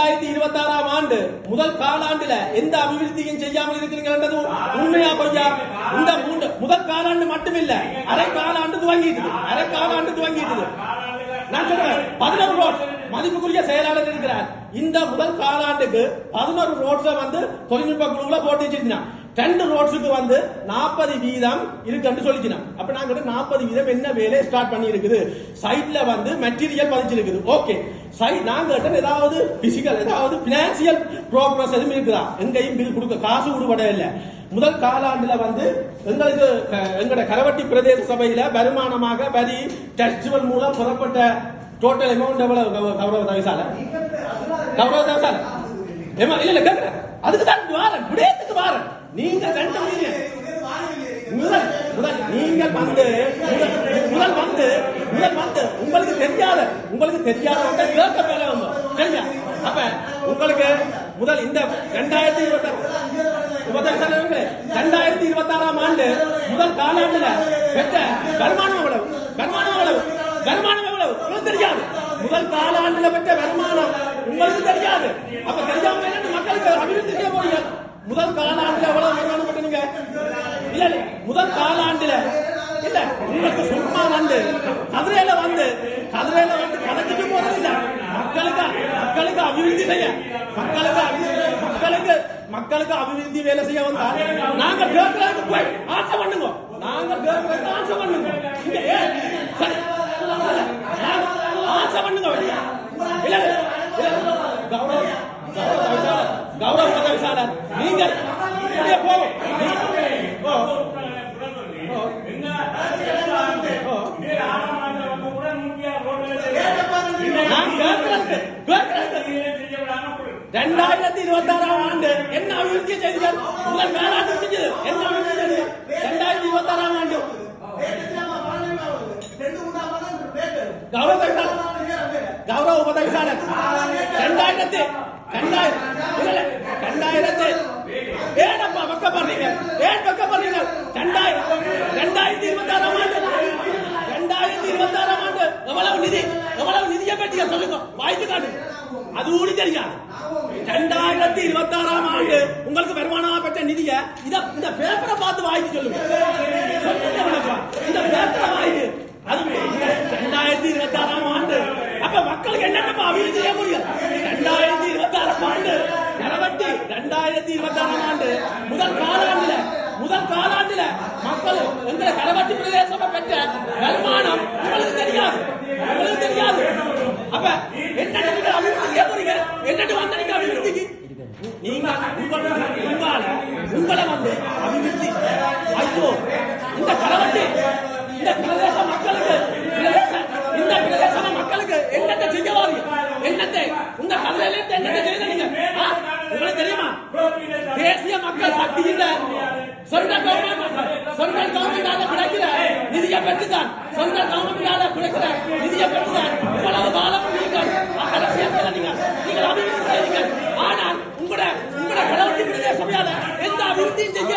2026 ஆண்டு முதல் காலாண்டுல எந்த அபிவிருத்தியும் செய்யாமல் இருக்கிறீங்க உண்மையா பொய்யா? இந்த முதல் காலாண்டு மட்டுமில்ல, அரை காலாண்டு துவங்கிட்டு நான் சொல்றேன் 11 ரோட்ஸ் மதிப்புக்குரிய செயலாளர் இருக்கிறார். இந்த முதல் காலாண்டுக்கு 11 ரோட்ஸை தொழில்நுட்ப குழுவுல போட்டு வச்சிருந்தான். 2 ரோட்ஸுக்கு 40% இருக்குன்னு சொல்லிக்கலாம். அப்ப நாங்க 40% என்ன வேலையை ஸ்டார்ட் பண்ணி இருக்குது? சைட்ல மெட்டீரியல் பதிச்சிருக்குது. ஓகே, சைட் நாங்க ஏதாவது பிசிக்கல் ஏதாவது பினான்சியல் ப்ரோக்ரஸ் எதுவும் இருக்குதா? எங்கேயும் பில் கொடுக்க காசு கொடுபட இல்லை. முதல் காலாண்டுல எங்களுக்கு எங்களோட கரவட்டி பிரதேச சபையில வருமானமாக வரி டெஸ்டிவல் மூலம் புறப்பட்ட டோட்டல் அமௌண்ட் எவ்வளவு? கௌரவ தவிசால இல்ல கேக்குறேன். அதுக்கு தான் வாரன் விடயத்துக்கு வாரன். நீங்க நீங்க உங்களுக்கு தெரியாத கேட்க மேல சரியா? அப்ப உங்களுக்கு முதல் இந்த 2026 ஆண்டு முதல் காலாண்டுல பெற்ற வருமானம் எவ்வளவு? உங்களுக்கு தெரியாது. முதல் காலாண்டுல பெற்ற வருமானம் உங்களுக்கு தெரியாது. அப்ப தெரியாம மக்களுக்கு அபிவிருத்தி செய்ய போறீங்க. முதல் காலாண்டுல எவ்வளவு வருமானம் பெற்றீங்க? இல்ல முதல் காலாண்டுல இல்ல உங்களுக்கு சும்மா கதிரையில கணக்கிட்டு போறது இல்ல. மக்களுக்கு அபிவிருத்தி செய்ய மக்களுக்கு அபிவிருத்தி வேலை செய்ய வந்தா நாங்க கேட்கறதுக்கு போய் ஆசை பண்ணுங்க. ஆசை பண்ணுங்க. இல்ல கௌரவ பதவிசாளர் நீங்க போகும். நான் 2026 ஆண்டு என்ன அபிவிருத்தி செய்தீர்கள்? முதல் மேலாண்டு செஞ்சது என்ன அபிவிருத்தி செய்தீர்கள்? 2026 ஆண்டு கௌரவ உபதவிசாளர் 2000 ஏனப்பா வெக்கப்படுறீங்க? ஏன் வெக்கப்படுறீங்க? 2026 ஆண்டு எவ்வளவு நிதியை பெற்றீங்க சொல்லுங்க, வாய்ப்பு காட்டு. அது ஊழி தெரியாது. 2026 ஆண்டு உங்களுக்கு வருமானம் பெற்ற நிதியை இந்த பேப்பரை பார்த்து வாய்ப்பு சொல்லுங்க. இந்த பேப்பரை வாய்ப்பு அது 2026 ஆண்டு. அப்ப மக்களுக்கு என்னென்ன அபிவிருத்தி செய்ய முடியும்? 2026 ஆண்டு கரவட்டி 2026 ஆண்டு முதல் காலாண்டுல மக்கள் எங்களை கரவட்டி பிரதேசம் பெற்ற வருமானம் உங்களுக்கு தெரியாது. அப்ப என்னென்ன அபிவிருத்தி செய்ய போறீங்க? என்னென்ன வந்தீங்க அபிவிருத்திக்கு? நீங்க உங்களை அபிவிருத்தி ஐயோ இந்த கரவட்டி இந்த பிரதேச மக்களுக்கு என்னென்ன செய்ய வாரீங்க? என்னத்தை உங்க கதையில என்னென்ன செய்தீங்க? உங்களுக்கு தெரியுமா? தேசிய மக்கள் சக்தி இல்ல சென்ட்ரல் கவர்மெண்டால கிடைக்கிற நிதியை பெற்றுதான் இவ்வளவு காலம் நீங்கள் அரசியல் நீங்கள் அபிவிருத்தி செய்தீங்க. ஆனால் உங்களோட கடவுள் பிரதேச சபையால எந்த அபிவிருத்தியும் செய்ய